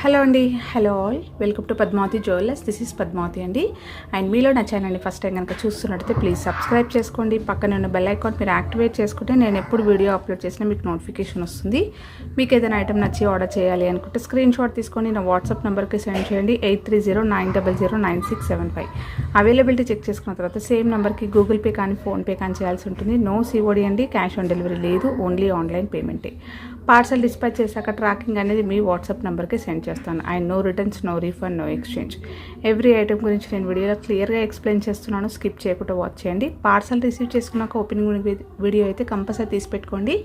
Hello అండి, hello all, welcome to Padmavati jewellers. This is Padmavati అండి. And మీలో నా ఛానల్ని ఫస్ట్ టైం కనుక చూస్తున్నట్టయితే ప్లీజ్ సబ్స్క్రైబ్ చేసుకోండి. పక్కన ఉన్న బెల్ ఐకాన్ మీరు యాక్టివేట్ చేసుకుంటే నేను ఎప్పుడు వీడియో అప్లోడ్ చేసినా మీకు నోటిఫికేషన్ వస్తుంది. మీకు ఏదైనా ఐటమ్ నచ్చి ఆర్డర్ చేయాలి అనుకుంటే స్క్రీన్ షాట్ తీసుకొని నా వాట్సాప్ నెంబర్కి సెండ్ చేయండి. 8309009675. అవైలబిలిటీ చెక్ చేసుకున్న తర్వాత సేమ్ నెంబర్కి గూగుల్ పే కానీ ఫోన్పే కానీ చేయాల్సి ఉంటుంది. నో సిఓడి అండి, క్యాష్ ఆన్ డెలివరీ లేదు, ఓన్లీ ఆన్లైన్ పేమెంటే. పార్సల్ డిస్పాచ్ చేశాక ట్రాకింగ్ అనేది మీ వాట్సాప్ నెంబర్కి సెండ్ చేస్తాను. And no returns, no refund, no exchange. Every item గురించి నేను వీడియోలో క్లియర్గా ఎక్స్ప్లెయిన్ చేస్తున్నాను. స్కిప్ చేయకుండా వాచ్ చేయండి. పార్సల్ రిసీవ్ చేసుకున్నాక ఓపెనింగ్ వీడియో అయితే కంపల్సరీ తీసి పెట్టుకోండి.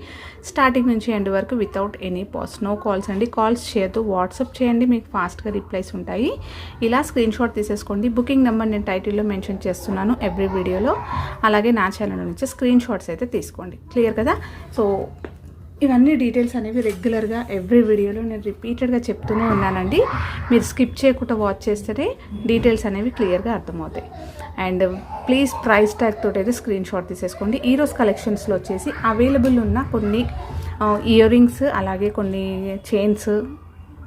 స్టార్టింగ్ నుంచి ఎండ్ వరకు without any pause. No calls అండి, కాల్స్ చేయొద్దు, వాట్సాప్ చేయండి, మీకు ఫాస్ట్గా రిప్లైస్ ఉంటాయి. ఇలా స్క్రీన్ షాట్ తీసేసుకోండి. బుకింగ్ నెంబర్ నేను టైటిల్లో మెన్షన్ చేస్తున్నాను ఎవ్రీ వీడియోలో. అలాగే నా ఛానల్ నుంచి స్క్రీన్ షాట్స్ అయితే తీసుకోండి. క్లియర్ కదా? సో ఇవన్నీ డీటెయిల్స్ అనేవి రెగ్యులర్గా ఎవ్రీ వీడియోలో నేను రిపీటెడ్గా చెప్తూనే ఉన్నానండి. మీరు స్కిప్ చేయకుండా వాచ్ చేస్తేనే డీటెయిల్స్ అనేవి క్లియర్గా అర్థమవుతాయి. అండ్ ప్లీజ్ ప్రైస్ ట్యాగ్ తోటి అయితే స్క్రీన్ షాట్ తీసేసుకోండి. ఈరోజు కలెక్షన్స్లో వచ్చేసి అవైలబుల్ ఉన్న కొన్ని ఇయర్ రింగ్స్, అలాగే కొన్ని చైన్స్,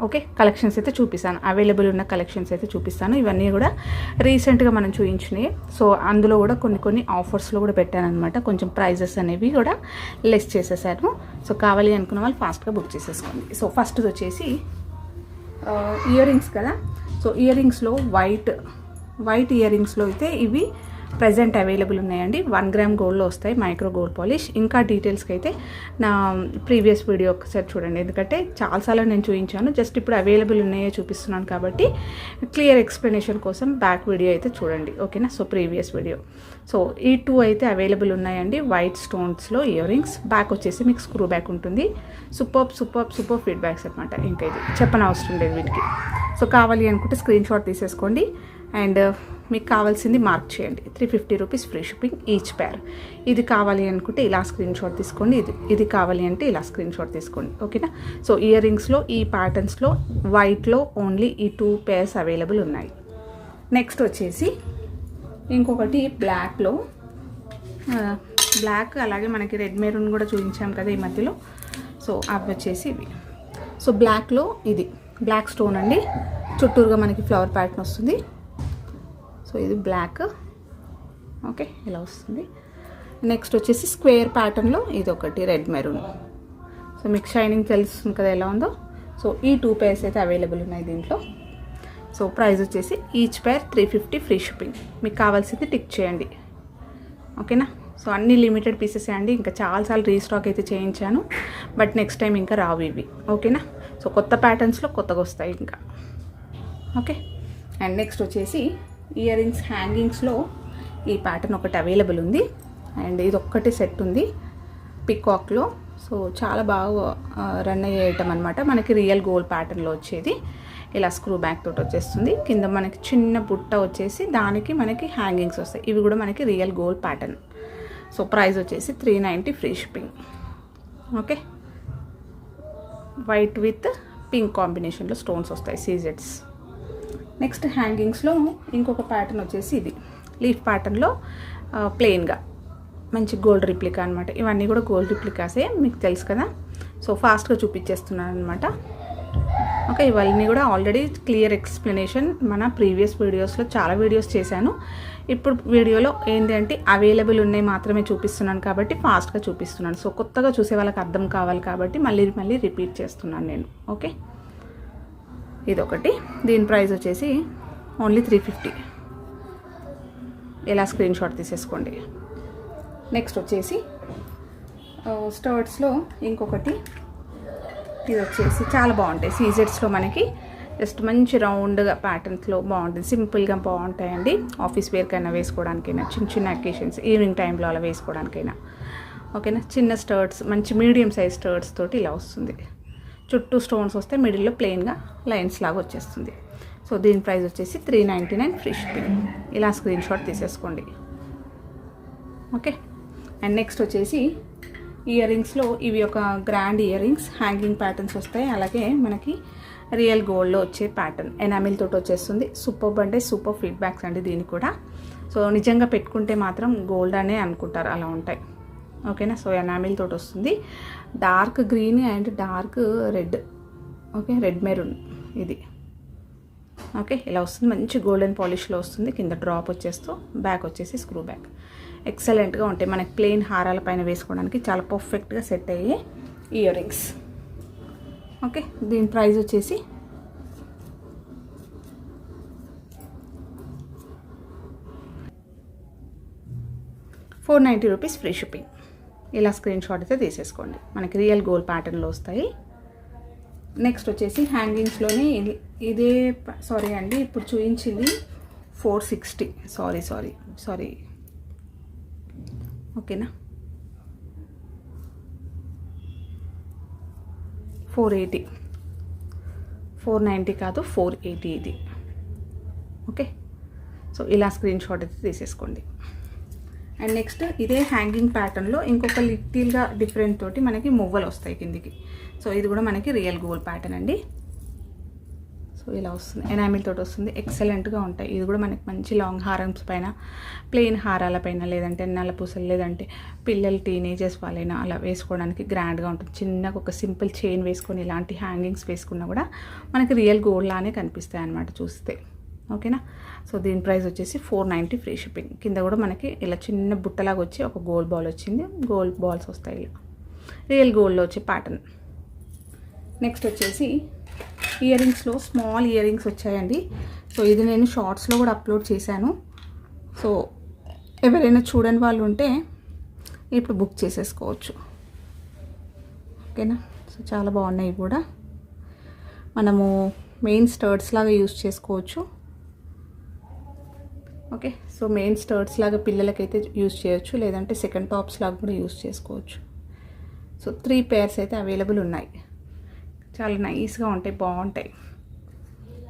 ఓకే, కలెక్షన్స్ అయితే చూపిస్తాను. అవైలబుల్ ఉన్న కలెక్షన్స్ అయితే చూపిస్తాను. ఇవన్నీ కూడా రీసెంట్గా మనం చూపించినాయి. సో అందులో కూడా కొన్ని ఆఫర్స్లో కూడా పెట్టాను అనమాట. కొంచెం ప్రైజెస్ అనేవి కూడా లెస్ చేసేసాను. సో కావాలి అనుకున్న వాళ్ళు ఫాస్ట్గా బుక్ చేసేసుకోండి. సో ఫస్ట్ వచ్చేసి ఇయర్ రింగ్స్ కదా. సో ఇయర్ రింగ్స్లో వైట్ ఇయర్ రింగ్స్లో అయితే ఇవి ప్రజెంట్ అవైలబుల్ ఉన్నాయండి. 1 గ్రామ్ గోల్డ్లో వస్తాయి, మైక్రో గోల్డ్ పాలిష్. ఇంకా డీటెయిల్స్కి అయితే నా ప్రీవియస్ వీడియో ఒకసారి చూడండి, ఎందుకంటే చాలాసార్లు నేను చూపించాను. జస్ట్ ఇప్పుడు అవైలబుల్ ఉన్నాయో చూపిస్తున్నాను కాబట్టి క్లియర్ ఎక్స్ప్లెనేషన్ కోసం బ్యాక్ వీడియో అయితే చూడండి, ఓకేనా? So previous video. సో ఈ 2 అయితే అవైలబుల్ ఉన్నాయండి. వైట్ స్టోన్స్లో ఇయర్ రింగ్స్. బ్యాక్ వచ్చేసి మీకు స్క్రూ బ్యాక్ ఉంటుంది. సూపర్ ఫీడ్బ్యాక్స్ అనమాట. ఇంకా ఇది చెప్పనవసరం లేదు వీటికి. సో కావాలి అనుకుంటే స్క్రీన్ షాట్ తీసేసుకోండి. అండ్ మీకు కావాల్సింది మార్క్ చేయండి. 350 రూపీస్ ఫ్రీ షిప్పింగ్ ఈచ్ పేర్. ఇది కావాలి అనుకుంటే ఇలా స్క్రీన్ షాట్ తీసుకోండి. ఇది కావాలి అంటే ఇలా స్క్రీన్ షాట్ తీసుకోండి, ఓకేనా? సో ఇయర్ రింగ్స్లో ఈ ప్యాటర్న్స్లో వైట్లో ఓన్లీ ఈ 2 పేర్స్ అవైలబుల్ ఉన్నాయి. నెక్స్ట్ వచ్చేసి ఇంకొకటి బ్లాక్లో, బ్లాక్ అలాగే మనకి రెడ్ మెరూన్ కూడా చూపించాం కదా ఈ మధ్యలో. సో అవి వచ్చేసి ఇవి. సో బ్లాక్లో ఇది బ్లాక్ స్టోన్ అండి, చుట్టూరుగా మనకి ఫ్లవర్ ప్యాటర్న్ వస్తుంది. సో ఇది బ్లాక్, ఓకే, ఇలా వస్తుంది. నెక్స్ట్ వచ్చేసి స్క్వేర్ ప్యాటర్న్లో ఇది ఒకటి రెడ్ మెరూన్. సో మీకు షైనింగ్ తెలుస్తుంది కదా ఎలా ఉందో. సో ఈ 2 పేర్స్ అయితే అవైలబుల్ ఉన్నాయి దీంట్లో. సో ప్రైస్ వచ్చేసి ఈచ్ పేర్ 350 ఫ్రీ షిప్పింగ్. మీకు కావాల్సింది టిక్ చేయండి, ఓకేనా? సో అన్ని లిమిటెడ్ పీసెస్ అండి. ఇంకా చాలాసార్లు రీస్టాక్ అయితే చేయించాను, బట్ నెక్స్ట్ టైం ఇంకా రావు ఇవి, ఓకేనా? సో కొత్త ప్యాటర్న్స్లో కొత్తగా వస్తాయి ఇంకా, ఓకే. అండ్ నెక్స్ట్ వచ్చేసి ఇయర్ రింగ్స్ హ్యాంగింగ్స్లో ఈ ప్యాటర్న్ ఒకటి అవైలబుల్ ఉంది. అండ్ ఇది ఒక్కటి సెట్ ఉంది పికాక్లో. సో చాలా బాగా రన్ అయ్యే ఐటమ్ అనమాట. మనకి రియల్ గోల్డ్ ప్యాటర్న్లో వచ్చేది. ఇలా స్క్రూ బ్యాక్ తోటి వచ్చేస్తుంది. కింద మనకి చిన్న బుట్ట వచ్చేసి దానికి మనకి హ్యాంగింగ్స్ వస్తాయి. ఇవి కూడా మనకి real gold pattern. So price వచ్చేసి 390 free shipping, okay. White with pink కాంబినేషన్లో స్టోన్స్ వస్తాయి, సీజెడ్స్. నెక్స్ట్ హ్యాంగింగ్స్లో ఇంకొక ప్యాటర్న్ వచ్చేసి ఇది లీఫ్ ప్యాటర్న్లో ప్లెయిన్గా మంచి గోల్డ్ రిప్లికా అనమాట. ఇవన్నీ కూడా గోల్డ్ రిప్లికాసే, మీకు తెలుసు కదా. సో ఫాస్ట్గా చూపించేస్తున్నాను అనమాట, ఓకే. ఇవన్నీ కూడా ఆల్రెడీ క్లియర్ ఎక్స్ప్లెనేషన్ మన ప్రీవియస్ వీడియోస్లో చాలా వీడియోస్ చేశాను. ఇప్పుడు వీడియోలో ఏంటంటే అవైలబుల్ ఉన్నాయి మాత్రమే చూపిస్తున్నాను కాబట్టి ఫాస్ట్గా చూపిస్తున్నాను. సో కొత్తగా చూసే వాళ్ళకి అర్థం కావాలి కాబట్టి మళ్ళీ రిపీట్ చేస్తున్నాను నేను, ఓకే. ఇదొకటి. దీని ప్రైస్ వచ్చేసి ఓన్లీ 350. ఇలా స్క్రీన్ షాట్ తీసేసుకోండి. నెక్స్ట్ వచ్చేసి స్టర్ట్స్లో ఇంకొకటి. ఇది వచ్చేసి చాలా బాగుంటాయి. సీజెడ్స్లో మనకి జస్ట్ మంచి రౌండ్గా ప్యాటర్న్స్లో బాగుంటుంది. సింపుల్గా బాగుంటాయండి. ఆఫీస్ వేర్కైనా వేసుకోవడానికైనా, చిన్న అకేషన్స్, ఈవినింగ్ టైంలో అలా వేసుకోవడానికైనా, ఓకేనా. చిన్న స్టర్ట్స్, మంచి మీడియం సైజ్ స్టర్ట్స్ తోటి ఇలా వస్తుంది. చుట్టూ స్టోన్స్ వస్తే మిడిల్లో ప్లెయిన్గా లైన్స్ లాగా వచ్చేస్తుంది. సో దీని ప్రైస్ వచ్చేసి 399 ఫ్రీ షిప్పింగ్. ఇలా స్క్రీన్ షాట్ తీసేసుకోండి, ఓకే. అండ్ నెక్స్ట్ వచ్చేసి ఇయర్ రింగ్స్లో ఇవి ఒక grand ear rings, hanging patterns వస్తాయి. అలాగే మనకి రియల్ గోల్డ్లో వచ్చే ప్యాటర్న్ ఎనామిల్ తోటి వచ్చేస్తుంది. సూపర్ అంటే సూపర్ ఫీడ్బ్యాక్స్ అండి దీనికి కూడా. సో నిజంగా పెట్టుకుంటే మాత్రం గోల్డ్ అనే అనుకుంటారు, అలా ఉంటాయి, ఓకేనా. సో ఎనామిల్ తోటి వస్తుంది. Dark green and dark red, okay, red maroon ఇది ఓకే. ఇలా వస్తుంది, మంచి గోల్డెన్ పాలిష్లో వస్తుంది. కింద డ్రాప్ వచ్చేస్తూ బ్యాక్ వచ్చేసి స్క్రూ బ్యాక్. ఎక్సలెంట్గా ఉంటాయి. మనకి ప్లెయిన్ హారాల పైన వేసుకోవడానికి చాలా పర్ఫెక్ట్గా సెట్ అయ్యే ఇయర్ రింగ్స్. ఓకే, దీని ప్రైస్ వచ్చేసి ₹490 ఫ్రీ షిప్పింగ్. ఇలా స్క్రీన్ షాట్ అయితే తీసేసుకోండి. మనకి రియల్ గోల్డ్ ప్యాటర్న్లో వస్తాయి. నెక్స్ట్ వచ్చేసి హ్యాంగింగ్స్లోనే ఇదే సారీ అండి, ఇప్పుడు చూపించింది 460. సారీ ఓకేనా, 480, 490 కాదు 480 ఇది. ఓకే, సో ఇలా స్క్రీన్ షాట్ అయితే తీసేసుకోండి. అండ్ నెక్స్ట్ ఇదే హ్యాంగింగ్ ప్యాటర్న్లో ఇంకొక లిటిల్గా డిఫరెంట్ తోటి మనకి మువ్వలు వస్తాయి కిందికి. సో ఇది కూడా మనకి రియల్ గోల్డ్ ప్యాటర్న్ అండి. సో ఇలా వస్తుంది, ఎనామిల్ తోటి వస్తుంది. ఎక్సలెంట్గా ఉంటాయి. ఇది కూడా మనకి మంచి లాంగ్ హారమ్స్ పైన, ప్లెయిన్ హారాల పైన, లేదంటే నల్లపూసలు, లేదంటే పిల్లలు టీనేజర్స్ వాళ్ళైనా అలా వేసుకోవడానికి గ్రాండ్గా ఉంటుంది. చిన్నగా ఒక సింపుల్ చైన్ వేసుకొని ఇలాంటి హ్యాంగింగ్స్ వేసుకున్నా కూడా మనకి రియల్ గోల్డ్ లానే కనిపిస్తాయి అన్నమాట చూస్తే. ఓకేనా, సో దీని ప్రైస్ వచ్చేసి 490 ఫ్రీ షిప్పింగ్. కింద కూడా మనకి ఇలా చిన్న బుట్టలాగా వచ్చి ఒక గోల్డ్ బాల్ వచ్చింది. గోల్డ్ బాల్స్ వస్తాయి ఇలా, రియల్ గోల్డ్లో వచ్చే ప్యాటర్న్. నెక్స్ట్ వచ్చేసి ఇయర్ రింగ్స్లో స్మాల్ ఇయర్ రింగ్స్ వచ్చాయండి. సో ఇది నేను షార్ట్స్లో కూడా అప్లోడ్ చేశాను. సో ఎవరైనా చూడని వాళ్ళు ఉంటే ఇప్పుడు బుక్ చేసేసుకోవచ్చు. ఓకేనా, సో చాలా బాగున్నాయి కూడా. మనము మెయిన్ స్టర్ట్స్ లాగా యూస్ చేసుకోవచ్చు. ఓకే, సో మెయిన్ స్టర్ట్స్ లాగా పిల్లలకైతే యూస్ చేయొచ్చు, లేదంటే సెకండ్ టాప్స్ లాగా కూడా యూస్ చేసుకోవచ్చు. సో 3 పేర్స్ అయితే అవైలబుల్ ఉన్నాయి. చాలా నైస్గా ఉంటాయి, బాగుంటాయి.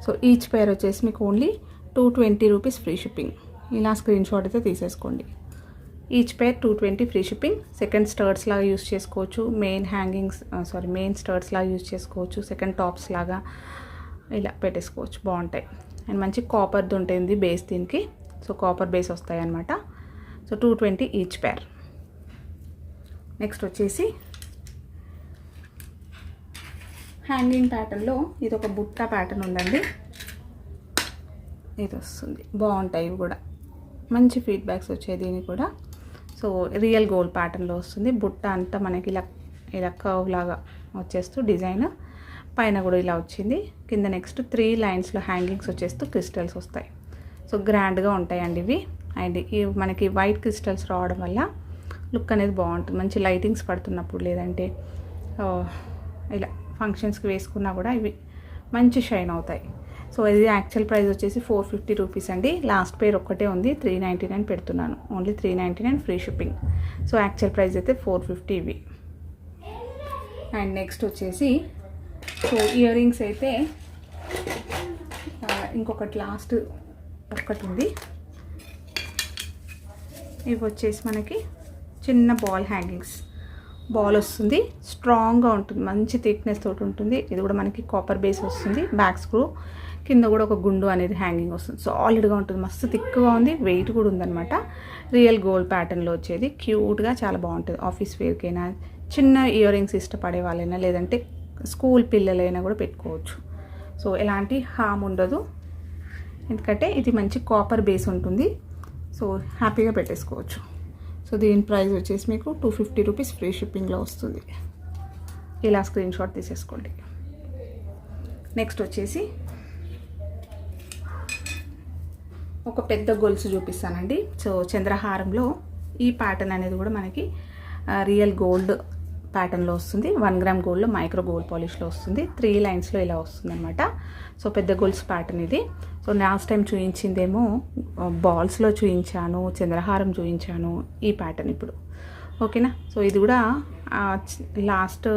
సో ఈచ్ పేర్ వచ్చేసి మీకు ఓన్లీ ₹220 ఫ్రీ షిప్పింగ్. ఇలా స్క్రీన్ షాట్ అయితే తీసేసుకోండి. Each pair $220 free shipping. Second studs లాగా యూస్ చేసుకోవచ్చు, మెయిన్ స్టర్ట్స్ లాగా యూస్ చేసుకోవచ్చు, సెకండ్ టాప్స్ లాగా ఇలా పెట్టేసుకోవచ్చు, బాగుంటాయి. అండ్ మంచి కాపర్ది ఉంటుంది బేస్ దీనికి. సో కాపర్ బేస్ వస్తాయి అన్నమాట. సో 220 ఈచ్ పేర్. నెక్స్ట్ వచ్చేసి హ్యాంగింగ్ ప్యాటర్న్లో ఇది ఒక బుట్ట ప్యాటర్న్ ఉందండి. ఇది వస్తుంది, బాగుంటాయి ఇవి కూడా. మంచి ఫీడ్బ్యాక్స్ వచ్చాయి దీనికి కూడా. సో రియల్ గోల్డ్ ప్యాటర్న్లో వస్తుంది. బుట్ట అంతా మనకి ఇలా కర్వ్ లాగా వచ్చేస్తూ డిజైన్, పైన కూడా ఇలా వచ్చింది. కింద నెక్స్ట్ 3 లైన్స్లో హ్యాంగింగ్స్ వచ్చేస్తూ క్రిస్టల్స్ వస్తాయి. సో గ్రాండ్గా ఉంటాయండి ఇవి. అండ్ ఇవి మనకి వైట్ క్రిస్టల్స్ రావడం వల్ల లుక్ అనేది బాగుంటుంది. మంచి లైటింగ్స్ పడుతున్నప్పుడు, లేదంటే ఇలా ఫంక్షన్స్కి వేసుకున్నా కూడా ఇవి మంచి షైన్ అవుతాయి. సో ఇది యాక్చువల్ ప్రైస్ వచ్చేసి ₹450 అండి. లాస్ట్ పేర్ ఒక్కటే ఉంది, 399 పెడుతున్నాను. Only 399 free shipping. So actual price అయితే 450 ఇవి. అండ్ నెక్స్ట్ వచ్చేసి సో ఇయర్ రింగ్స్ అయితే ఇంకొకటి లాస్ట్ ఒక్కటి ఉంది. ఇవి వచ్చేసి మనకి చిన్న బాల్ హ్యాంగింగ్స్. బాల్ వస్తుంది, స్ట్రాంగ్గా ఉంటుంది, మంచి థిక్నెస్ తోటి ఉంటుంది. ఇది కూడా మనకి కాపర్ బేస్ వస్తుంది. బ్యాక్ స్క్రూ కింద కూడా ఒక గుండు అనేది హ్యాంగింగ్ వస్తుంది. సాలిడ్గా ఉంటుంది, మస్తు థిక్గా ఉంది, వెయిట్ కూడా ఉందన్నమాట. రియల్ గోల్డ్ ప్యాటర్న్లో వచ్చేది, క్యూట్గా చాలా బాగుంటుంది. ఆఫీస్ వేర్కైనా, చిన్న ఇయర్ రింగ్స్ ఇష్టపడే వాళ్ళైనా, లేదంటే స్కూల్ పిల్లలైనా కూడా పెట్టుకోవచ్చు. సో ఎలాంటి హామ్ ఉండదు, ఎందుకంటే ఇది మంచి కాపర్ బేస్ ఉంటుంది. సో హ్యాపీగా పెట్టేసుకోవచ్చు. సో దీని ప్రైస్ వచ్చేసి మీకు ₹250 ఫ్రీ షిప్పింగ్లో వస్తుంది. ఇలా స్క్రీన్ షాట్ తీసేసుకోండి. నెక్స్ట్ వచ్చేసి ఒక పెద్ద గొలుసు చూపిస్తానండి. సో చంద్రహారంలో ఈ ప్యాటర్న్ అనేది కూడా మనకి రియల్ గోల్డ్ ప్యాటర్న్లో వస్తుంది. 1 గ్రామ్ గోల్డ్లో మైక్రో గోల్డ్ పాలిష్లో వస్తుంది. 3 లైన్స్లో ఇలా వస్తుంది అనమాట. సో పెద్ద గొలుసు ప్యాటర్న్ ఇది. సో లాస్ట్ టైం చూపించిందేమో బాల్స్లో చూపించాను, చంద్రహారం చూపించాను. ఈ ప్యాటర్న్ ఇప్పుడు ఓకేనా. సో ఇది కూడా లాస్ట్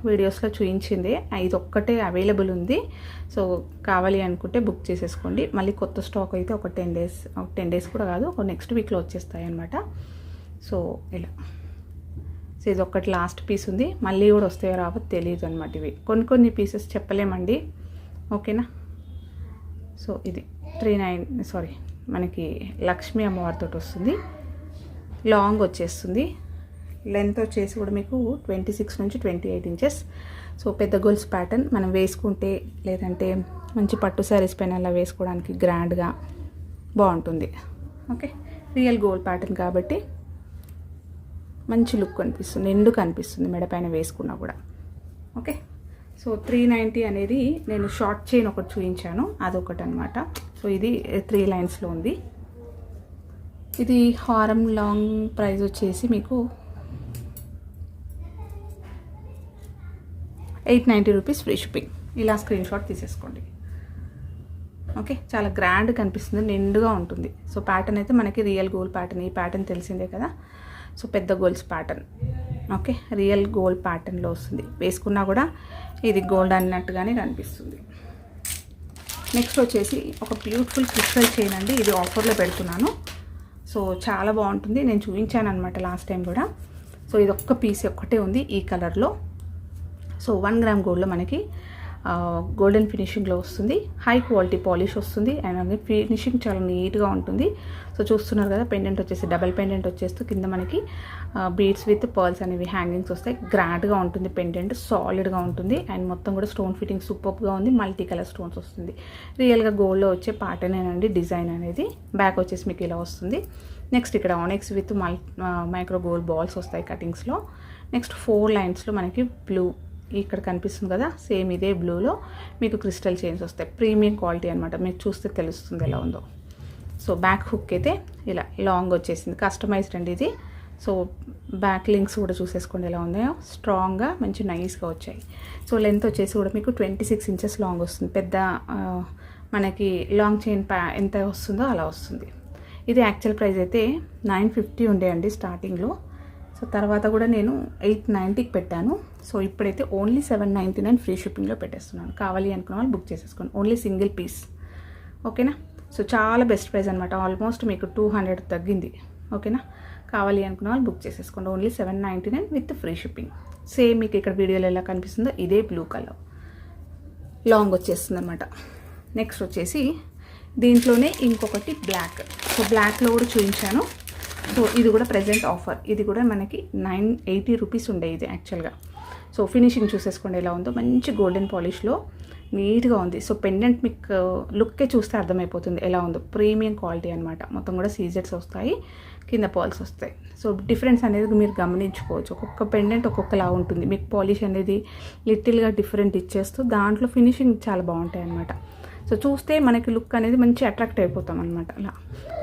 వీడియోస్లో చూపించింది. ఇది ఒక్కటే అవైలబుల్ ఉంది. సో కావాలి అనుకుంటే బుక్ చేసేసుకోండి. మళ్ళీ కొత్త స్టాక్ అయితే ఒక 10 డేస్ కూడా కాదు, ఒక నెక్స్ట్ వీక్లో వచ్చేస్తాయి అనమాట. సో ఇలా సో ఇది ఒక్కటి లాస్ట్ పీస్ ఉంది. మళ్ళీ కూడా వస్తాయో రావో తెలియదు అనమాట. ఇవి కొన్ని పీసెస్ చెప్పలేమండి. ఓకేనా. సో ఇది మనకి లక్ష్మీ అమ్మవారితో వస్తుంది. లాంగ్ వచ్చేస్తుంది. లెంత్ వచ్చేసి కూడా మీకు 26 నుంచి 28 ఇంచెస్. సో పెద్ద గోల్స్ ప్యాటర్న్ మనం వేసుకుంటే లేదంటే మంచి పట్టు శారీస్ పైన అలా వేసుకోవడానికి గ్రాండ్గా బాగుంటుంది. ఓకే, రియల్ గోల్డ్ ప్యాటర్న్ కాబట్టి మంచి లుక్ కనిపిస్తుంది, నిండు కనిపిస్తుంది మెడ పైన వేసుకున్నా కూడా. ఓకే, సో 390 అనేది నేను షార్ట్ చైన్ ఒకటి చూపించాను, అదొకటి అనమాట. సో ఇది 3 లైన్స్లో ఉంది. ఇది హారం లాంగ్ ప్రైస్ వచ్చేసి మీకు 890 రూపీస్ ఫ్రీ షిప్పింగ్. ఇలా స్క్రీన్ షాట్ తీసేసుకోండి. ఓకే, చాలా గ్రాండ్ కనిపిస్తుంది, నిండుగా ఉంటుంది. సో ప్యాటర్న్ అయితే మనకి రియల్ గోల్డ్ ప్యాటర్న్, ఈ ప్యాటర్న్ తెలిసిందే కదా. సో పెద్ద golds pattern. Okay, real gold ప్యాటర్న్లో వస్తుంది, వేసుకున్నా కూడా ఇది గోల్డ్ అన్నట్టుగానే కనిపిస్తుంది. నెక్స్ట్ వచ్చేసి ఒక బ్యూటిఫుల్ క్రిస్టల్ చైన్ అండి. ఇది ఆఫర్లో పెడుతున్నాను. సో చాలా బాగుంటుంది, నేను చూపించాను అనమాట లాస్ట్ టైం కూడా. సో ఇది ఒక్క పీస్ ఒక్కటే ఉంది ఈ కలర్లో. సో 1 గ్రామ్ గోల్డ్లో మనకి గోల్డెన్ ఫినిషింగ్లో వస్తుంది, హై క్వాలిటీ పాలిష్ వస్తుంది, అండ్ ఫినిషింగ్ చాలా నీట్గా ఉంటుంది. సో చూస్తున్నారు కదా, పెండెంట్ వచ్చేసి డబల్ పెండెంట్ వచ్చేస్తూ కింద మనకి బీడ్స్ విత్ పర్ల్స్ అనేవి హ్యాంగింగ్స్ వస్తాయి. గ్రాండ్గా ఉంటుంది పెండెంట్, సాలిడ్గా ఉంటుంది, అండ్ మొత్తం కూడా స్టోన్ ఫిట్టింగ్ సూపర్గా ఉంది. మల్టీ కలర్ స్టోన్స్ వస్తుంది, రియల్గా గోల్డ్లో వచ్చే ప్యాటర్నేనండి డిజైన్ అనేది. బ్యాక్ వచ్చేసి మీకు ఇలా వస్తుంది. నెక్స్ట్ ఇక్కడ ఆనెక్స్ విత్ మైక్రో గోల్డ్ బాల్స్ వస్తాయి కటింగ్స్లో. నెక్స్ట్ 4 లైన్స్లో మనకి బ్లూ ఇక్కడ కనిపిస్తుంది కదా, సేమ్ ఇదే బ్లూలో మీకు క్రిస్టల్ చైన్స్ వస్తాయి. ప్రీమియం క్వాలిటీ అనమాట, మీకు చూస్తే తెలుస్తుంది ఎలా ఉందో. సో బ్యాక్ హుక్ అయితే ఇలా లాంగ్ వచ్చేసింది, కస్టమైజ్డ్ అండి ఇది. సో బ్యాక్ లింక్స్ కూడా చూసేసుకోండి ఎలా ఉన్నాయో, స్ట్రాంగ్గా మంచి నైస్గా వచ్చాయి. సో లెంత్ వచ్చేసి కూడా మీకు 26 ఇంచెస్ లాంగ్ వస్తుంది. పెద్ద మనకి లాంగ్ చైన్ ఎంత వస్తుందో అలా వస్తుంది. ఇది యాక్చువల్ ప్రైస్ అయితే 950 ఉండే అండి స్టార్టింగ్లో. సో తర్వాత కూడా నేను 890కి పెట్టాను. సో ఇప్పుడైతే ఓన్లీ 799 ఫ్రీ షిప్పింగ్లో పెట్టేస్తున్నాను. కావాలి అనుకున్న వాళ్ళు బుక్ చేసేసుకోండి, ఓన్లీ సింగిల్ పీస్. ఓకేనా, సో చాలా బెస్ట్ ప్రైస్ అనమాట, ఆల్మోస్ట్ మీకు 200 తగ్గింది. ఓకేనా, కావాలి అనుకున్న వాళ్ళు బుక్ చేసేసుకోండి, only 799 with free shipping. Same మీకు ఇక్కడ వీడియోలో ఎలా కనిపిస్తుందో ఇదే బ్లూ కలర్ లాంగ్ వచ్చేస్తుంది అనమాట. నెక్స్ట్ వచ్చేసి దీంట్లోనే ఇంకొకటి బ్లాక్. సో బ్లాక్లో కూడా చూపించాను. సో ఇది కూడా ప్రజెంట్ ఆఫర్, ఇది కూడా మనకి 980 రూపీస్ ఉండే ఇది యాక్చువల్గా. సో ఫినిషింగ్ చూసేసుకోండి ఎలా ఉందో, మంచి గోల్డెన్ పాలిష్లో నీట్గా ఉంది. సో పెండెంట్ మీకు లుక్కే చూస్తే అర్థమైపోతుంది ఎలా ఉందో, ప్రీమియం క్వాలిటీ అనమాట. మొత్తం కూడా సీజెట్స్ వస్తాయి, కింద పాల్స్ వస్తాయి. సో డిఫరెన్స్ అనేది మీరు గమనించుకోవచ్చు, ఒక్కొక్క పెండెంట్ ఒక్కొక్కలా ఉంటుంది. మీకు పాలిష్ అనేది లిటిల్గా డిఫరెంట్ ఇచ్చేస్తూ దాంట్లో ఫినిషింగ్ చాలా బాగుంటాయి అనమాట. సో చూస్తే మనకి లుక్ అనేది మంచి అట్రాక్ట్ అయిపోతాం అనమాట, అలా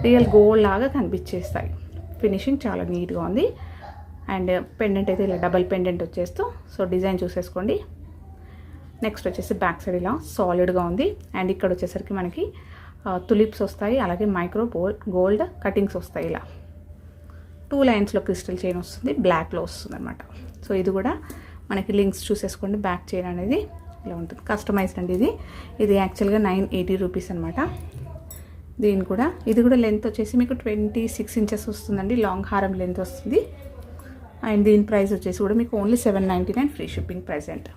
రియల్ గోల్డ్ లాగా కనిపించేస్తాయి. ఫినిషింగ్ చాలా నీట్గా ఉంది. అండ్ పెండెంట్ అయితే ఇలా డబల్ పెండెంట్ వచ్చేస్తూ, సో డిజైన్ చూసేసుకోండి. నెక్స్ట్ వచ్చేసి బ్యాక్ సైడ్ ఇలా సాలిడ్గా ఉంది. అండ్ ఇక్కడ వచ్చేసరికి మనకి తులిప్స్ వస్తాయి, అలాగే మైక్రో గోల్డ్ కటింగ్స్ వస్తాయి. ఇలా 2 లైన్స్లో క్రిస్టల్ చైన్ వస్తుంది, బ్లాక్లో వస్తుంది అనమాట. సో ఇది కూడా మనకి లింక్స్ చూసేసుకోండి. బ్యాక్ చైన్ అనేది ఇలా ఉంటుంది, కస్టమైజ్డ్ అండి ఇది. ఇది యాక్చువల్గా 980 రూపీస్ అనమాట. ఇది కూడా లెంత్ వచ్చేసి మీకు 26 ఇంచెస్ వస్తుందండి, లాంగ్ హారం లెంత్ వస్తుంది. అండ్ దీని ప్రైస్ వచ్చేసి కూడా మీకు only 799 free shipping present.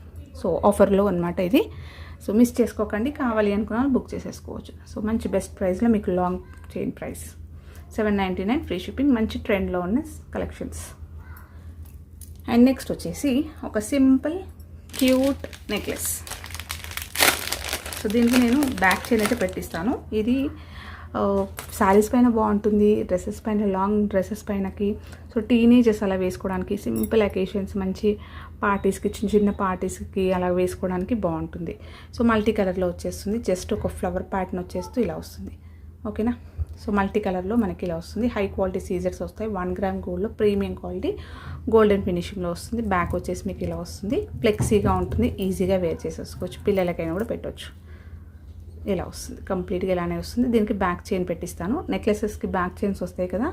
So ఆఫర్లో అనమాట ఇది. సో మిస్ చేసుకోకండి, కావాలి అనుకున్న బుక్ చేసేసుకోవచ్చు. సో మంచి బెస్ట్ ప్రైస్లో మీకు long chain price 799 free shipping, మంచి ట్రెండ్లో ఉన్న కలెక్షన్స్. అండ్ నెక్స్ట్ వచ్చేసి ఒక సింపుల్ క్యూట్ నెక్లెస్. సో దీనికి నేను బ్యాక్ చైన్ అయితే పెట్టిస్తాను. ఇది శారీస్ పైన బాగుంటుంది, డ్రెస్సెస్ పైన, లాంగ్ డ్రెస్సెస్ పైనకి. సో టీనేజర్స్ అలా వేసుకోవడానికి, సింపుల్ అకేషన్స్, మంచి పార్టీస్కి, చిన్న చిన్న పార్టీస్కి అలా వేసుకోవడానికి బాగుంటుంది. సో మల్టీ కలర్లో వచ్చేస్తుంది, జస్ట్ ఒక ఫ్లవర్ ప్యాటర్న్ వచ్చేస్తూ ఇలా వస్తుంది. ఓకేనా, సో మల్టీ కలర్లో మనకి ఇలా వస్తుంది. హై క్వాలిటీ సీజర్స్ వస్తాయి, 1 గ్రామ్ గోల్డ్లో ప్రీమియం క్వాలిటీ గోల్డెన్ ఫినిషింగ్లో వస్తుంది. బ్యాక్ వచ్చేసి మీకు ఇలా వస్తుంది, ఫ్లెక్సీగా ఉంటుంది, ఈజీగా వేర్ చేసేసుకోవచ్చు, పిల్లలకైనా కూడా పెట్టవచ్చు. ఇలా వస్తుంది, కంప్లీట్గా ఇలానే వస్తుంది. దీనికి బ్యాక్ చైన్ పెట్టిస్తాను. నెక్లెసెస్కి బ్యాక్ చైన్స్ వస్తాయి కదా,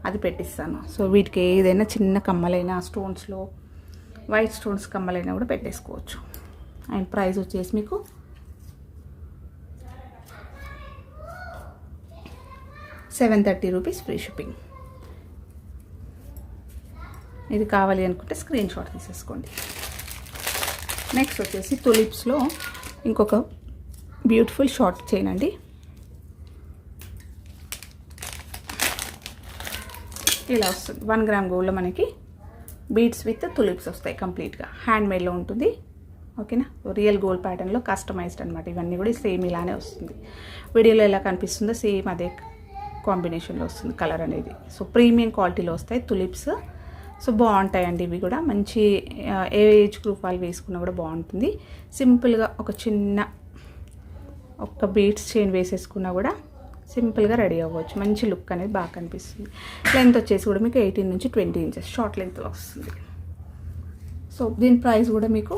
అది పెట్టిస్తాను. సో వీటికి ఏదైనా చిన్న కమ్మలైనా, స్టోన్స్లో వైట్ స్టోన్స్ కమ్మలైనా కూడా పెట్టేసుకోవచ్చు. అండ్ ప్రైస్ వచ్చేసి మీకు 730 రూపీస్ ఫ్రీ షిప్పింగ్. ఇది కావాలి అనుకుంటే స్క్రీన్ షాట్ తీసేసుకోండి. నెక్స్ట్ వచ్చేసి తులిప్స్లో ఇంకొక బ్యూటిఫుల్ షార్ట్ చైన్ అండి. ఇలా వస్తుంది, 1 గ్రామ్ గోల్డ్లో మనకి బీడ్స్ విత్ తులిప్స్ వస్తాయి కంప్లీట్గా, హ్యాండ్మేడ్లో ఉంటుంది. ఓకేనా, రియల్ గోల్డ్ ప్యాటర్న్లో కస్టమైజ్డ్ అనమాట. ఇవన్నీ కూడా సేమ్ ఇలానే వస్తుంది. వీడియోలో ఎలా కనిపిస్తుందో సేమ్ అదే కాంబినేషన్లో వస్తుంది కలర్ అనేది. సో ప్రీమియం క్వాలిటీలో వస్తాయి తులిప్స్. సో బాగుంటాయండి ఇవి కూడా. మంచి ఏ ఏజ్ గ్రూప్ వాళ్ళు వేసుకున్నా కూడా బాగుంటుంది. సింపుల్గా ఒక చిన్న ఒక్క బీడ్స్ చైన్ వేసేసుకున్నా కూడా సింపుల్గా రెడీ అవ్వచ్చు. మంచి లుక్ అనేది బాగా కనిపిస్తుంది. లెంత్ వచ్చేసి కూడా మీకు 18 నుంచి 20 ఇంచెస్ షార్ట్ లెంత్లో వస్తుంది. సో దీని ప్రైస్ కూడా మీకు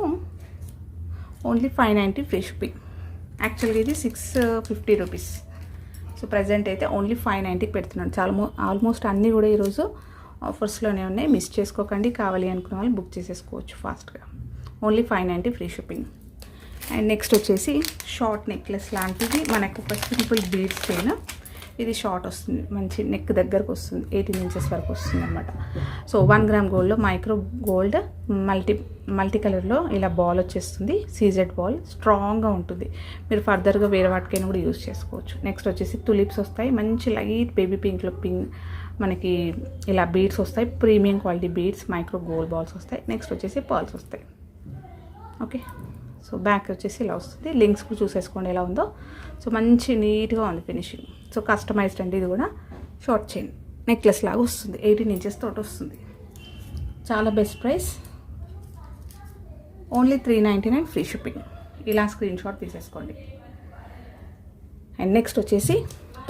ఓన్లీ 590 ఫ్రీ షిప్పింగ్. యాక్చువల్గా ఇది 650 రూపీస్. సో ప్రజెంట్ అయితే ఓన్లీ 590కి పెడుతున్నాను. చాలా ఆల్మోస్ట్ అన్నీ కూడా ఈరోజు ఆఫర్స్లోనే ఉన్నాయి. మిస్ చేసుకోకండి. కావాలి అనుకున్న వాళ్ళు బుక్ చేసేసుకోవచ్చు ఫాస్ట్గా. Only 590 free shipping. And next వచ్చేసి షార్ట్ నెక్లెస్ లాంటిది మనకు ఒక సింపుల్ బీడ్స్ చైన్. ఇది షార్ట్ వస్తుంది, మంచి నెక్ దగ్గరకు వస్తుంది, 18 ఇంచెస్ వరకు వస్తుంది అనమాట. సో 1 గ్రామ్ గోల్డ్లో మైక్రో గోల్డ్ మల్టీ కలర్లో ఇలా బాల్ వచ్చేస్తుంది. సీజెడ్ బాల్ స్ట్రాంగ్గా ఉంటుంది. మీరు ఫర్దర్గా వేరే వాటికైనా కూడా యూజ్ చేసుకోవచ్చు. నెక్స్ట్ వచ్చేసి తులిప్స్ వస్తాయి. మంచి లైట్ బేబీ పింక్లో మనకి ఇలా బీడ్స్ వస్తాయి. Premium quality beads, micro gold balls వస్తాయి. నెక్స్ట్ వచ్చేసి పర్ల్స్ వస్తాయి. ఓకే, సో బ్యాక్ వచ్చేసి ఇలా వస్తుంది. లింక్స్ కూడా చూసేసుకోండి ఎలా ఉందో. సో మంచి నీట్గా ఉంది ఫినిషింగ్. సో కస్టమైజ్డ్ అండి. ఇది కూడా షార్ట్ చైన్ నెక్లెస్ లాగా వస్తుంది. 18 ఇంచెస్ తోటి వస్తుంది. చాలా best price. Only 399 free shipping. ఇలా స్క్రీన్ షాట్ తీసేసుకోండి. అండ్ నెక్స్ట్ వచ్చేసి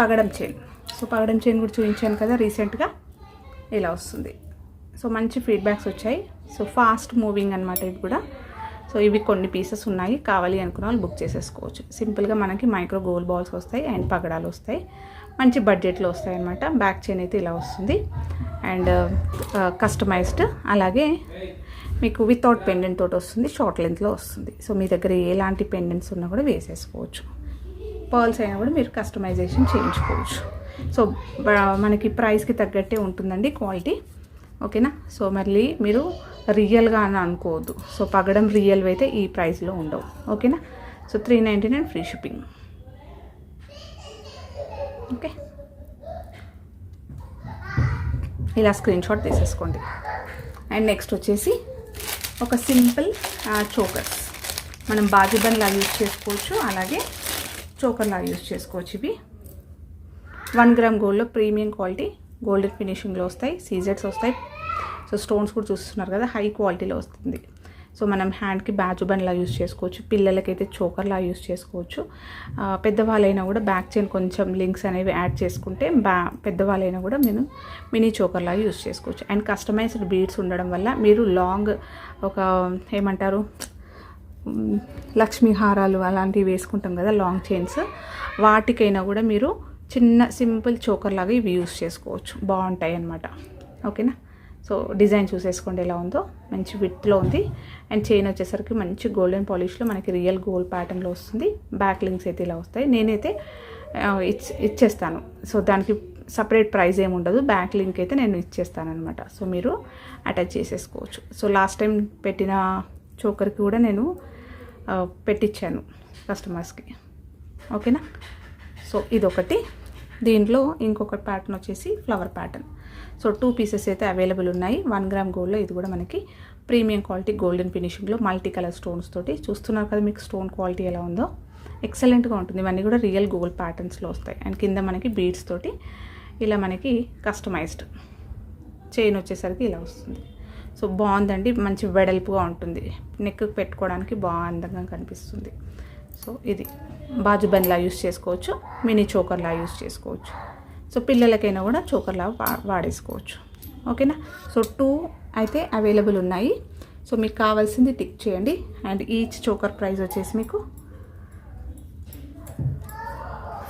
పగడం చైన్. సో పగడం చైన్ కూడా చూపించాను కదా రీసెంట్గా. ఇలా వస్తుంది. సో మంచి ఫీడ్బ్యాక్స్ వచ్చాయి. సో ఫాస్ట్ మూవింగ్ అనమాట ఇది కూడా. సో ఇవి కొన్ని పీసెస్ ఉన్నాయి. కావాలి అనుకున్న వాళ్ళు బుక్ చేసేసుకోవచ్చు. సింపుల్గా మనకి మైక్రో గోల్డ్ బాల్స్ వస్తాయి అండ్ పగడాలు వస్తాయి. మంచి బడ్జెట్లో వస్తాయి అనమాట. బ్యాక్ చైన్ అయితే ఇలా వస్తుంది అండ్ కస్టమైజ్డ్. అలాగే మీకు వితౌట్ పెండెంట్ తోటి వస్తుంది. షార్ట్ లెంత్లో వస్తుంది. సో మీ దగ్గర ఎలాంటి పెండెంట్స్ ఉన్నా కూడా వేసేసుకోవచ్చు. పర్ల్స్ అయినా కూడా మీరు కస్టమైజేషన్ చేయించుకోవచ్చు. సో మనకి ప్రైస్కి తగ్గట్టే ఉంటుందండి క్వాలిటీ. ఓకేనా, సో మళ్ళీ మీరు రియల్గా అని అనుకోవద్దు. సో పగడం రియల్ అయితే ఈ ప్రైస్లో ఉండవు. ఓకేనా, సో 399 ఫ్రీ షిప్పింగ్. ఓకే, ఇలా స్క్రీన్ షాట్ తీసేసుకోండి. అండ్ నెక్స్ట్ వచ్చేసి ఒక సింపుల్ చోకర్స్. మనం బాజుబన్ లాగా యూజ్ చేసుకోవచ్చు, అలాగే చోకర్ లాగా యూజ్ చేసుకోవచ్చు. ఇవి 1 గ్రామ్ గోల్డ్లో ప్రీమియం క్వాలిటీ గోల్డెన్ ఫినిషింగ్లో వస్తాయి. సీజెడ్స్ వస్తాయి. సో స్టోన్స్ కూడా చూస్తున్నారు కదా, హై క్వాలిటీలో వస్తుంది. సో మనం హ్యాండ్కి బాజుబన్లా యూజ్ చేసుకోవచ్చు. పిల్లలకైతే చోకర్లా యూజ్ చేసుకోవచ్చు. పెద్దవాళ్ళైనా కూడా బ్యాక్ చైన్ కొంచెం లింక్స్ అనేవి యాడ్ చేసుకుంటే పెద్దవాళ్ళైనా కూడా నేను మినీ చోకర్లా యూజ్ చేసుకోవచ్చు. అండ్ కస్టమైజ్డ్ బీడ్స్ ఉండడం వల్ల మీరు లాంగ్ ఒక ఏమంటారు లక్ష్మీ హారాలు అలాంటివి వేసుకుంటాం కదా లాంగ్ చైన్స్, వాటికైనా కూడా మీరు చిన్న సింపుల్ చోకర్ లాగా ఇవి యూస్ చేసుకోవచ్చు. బాగుంటాయి అన్నమాట. ఓకేనా, సో డిజైన్ చూసేసుకోండి ఎలా ఉందో. మంచి విత్లో ఉంది. అండ్ చైన్ వచ్చేసరికి మంచి గోల్డెన్ పాలిష్లో మనకి రియల్ గోల్డ్ ప్యాటర్న్లో వస్తుంది. బ్యాక్ లింక్స్ అయితే ఇలా వస్తాయి. నేనైతే ఇచ్చేస్తాను. సో దానికి సపరేట్ ప్రైస్ ఏమి ఉండదు. బ్యాక్ లింక్ అయితే నేను ఇచ్చేస్తాను అనమాట. సో మీరు అటాచ్ చేసేసుకోవచ్చు. సో లాస్ట్ టైం పెట్టిన చోకర్కి కూడా నేను పెట్టించాను కస్టమర్స్కి. ఓకేనా, సో ఇదొకటి. దీంట్లో ఇంకొక ప్యాటర్న్ వచ్చేసి ఫ్లవర్ ప్యాటర్న్. సో 2 పీసెస్ అయితే అవైలబుల్ ఉన్నాయి. 1 గ్రామ్ గోల్డ్లో. ఇది కూడా మనకి ప్రీమియం క్వాలిటీ గోల్డెన్ ఫినిషింగ్లో మల్టీ కలర్ స్టోన్స్ తోటి. చూస్తున్నారు కదా మీకు స్టోన్ క్వాలిటీ ఎలా ఉందో. ఎక్సలెంట్గా ఉంటుంది. ఇవన్నీ కూడా రియల్ గోల్డ్ ప్యాటర్న్స్లో వస్తాయి. అండ్ కింద మనకి బీడ్స్ తోటి ఇలా మనకి కస్టమైజ్డ్ చైన్ వచ్చేసరికి ఇలా వస్తుంది. సో బాగుందండి. మంచి వెడల్పుగా ఉంటుంది. నెక్ పెట్టుకోవడానికి బాగా అందంగా కనిపిస్తుంది. సో ఇది బాజుబన్లా యూస్ చేసుకోవచ్చు. మినీ చోకర్లా యూస్ చేసుకోవచ్చు. సో పిల్లలకైనా కూడా చోకర్లా వాడేసుకోవచ్చు. ఓకేనా, సో 2 అయితే అవైలబుల్ ఉన్నాయి. సో మీకు కావాల్సింది టిక్ చేయండి. అండ్ ఈచ్ చోకర్ ప్రైస్ వచ్చేసి మీకు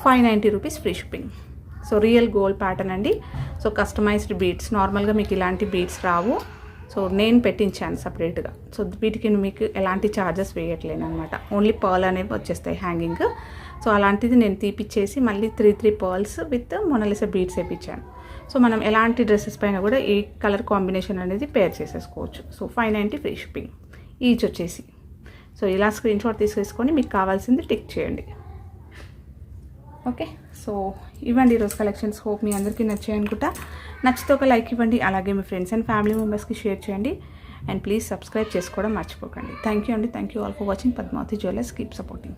590 rupees free shipping. So real gold pattern అండి. So customized beads. నార్మల్గా మీకు ఇలాంటి బీడ్స్ రావు. సో నేను పెట్టించాను సపరేట్గా. సో వీటికి మీకు ఎలాంటి ఛార్జెస్ వేయట్లేను అనమాట. ఓన్లీ పర్ల్ అనేవి వచ్చేస్తాయి హ్యాంగింగ్. సో అలాంటిది నేను తీపిచ్చేసి మళ్ళీ 3 పర్ల్స్ విత్ మొనాలిసా బీడ్స్ వేయించాను. సో మనం ఎలాంటి డ్రెస్సెస్ పైన కూడా ఈ కలర్ కాంబినేషన్ అనేది పేర్ చేసేసుకోవచ్చు. సో 590 ఫ్రీ షిప్పింగ్ ఈచ్ వచ్చేసి. సో ఇలా స్క్రీన్ షాట్ తీసేసుకొని మీకు కావాల్సింది టిక్ చేయండి. ఓకే, సో ఇవ్వండి ఈరోజు కలెక్షన్స్. హోప్ మీ అందరికీ నచ్చాయి అనుకుంటా. నచ్చితే ఒక లైక్ ఇవ్వండి, అలాగే మీ ఫ్రెండ్స్ అండ్ ఫ్యామిలీ మెంబర్స్కి షేర్ చేయండి. అండ్ ప్లీజ్ సబ్స్క్రైబ్ చేసుకోవడం మర్చిపోకండి. థ్యాంక్ యూ అండి. Thank you all for watching Padmavati jewellers. Keep supporting.